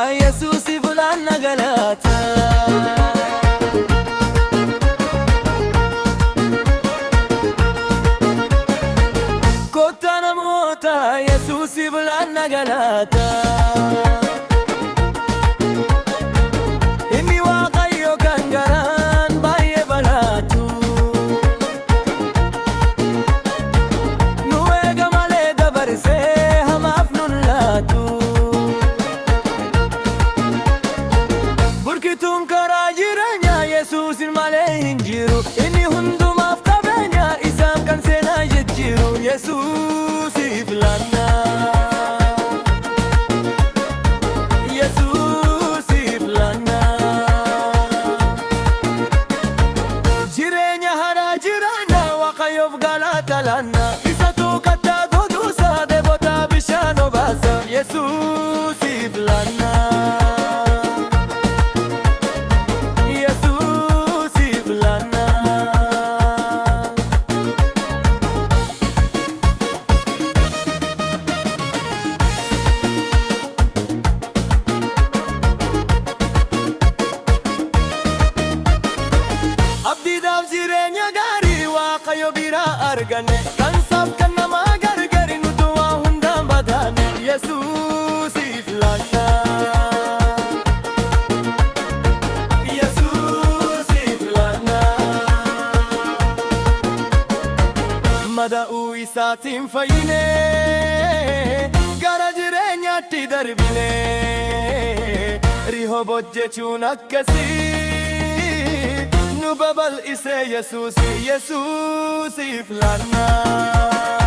Yesuus fulanna galata Kotta namoota Yesuus fulanna galata Inni Waaqayyo kan garaan baay'ee bal'atu Nu eega malee dabarsee hamaaf nun laatu Burkituun karaa jireenyaa Yesuusin malee hin jiru Inni hundumaaf qabeenya isaaf kan seenaa jijjiiru Yesuusiif laannaa Yesuusiif laannaa Jireenya haraa jiraanna Waaqayyoof galata laannaa Isatu kattaa godhuusaa dheebotaa bishaan obaasa Yesuusiif laannaa Abdiidhaaf jireenya gaarii Waaqayyo biraa arganne Kan saaf kan namaa gargari nutu waa hundaan badaane Yesuusiif laannaa Yesuusiif laannaa Madaa'uu isaatiin fayyine Gara jireenyaatti darbine Rihooboot jechuun akkasii Nu babal ise Yesuusiif laannaa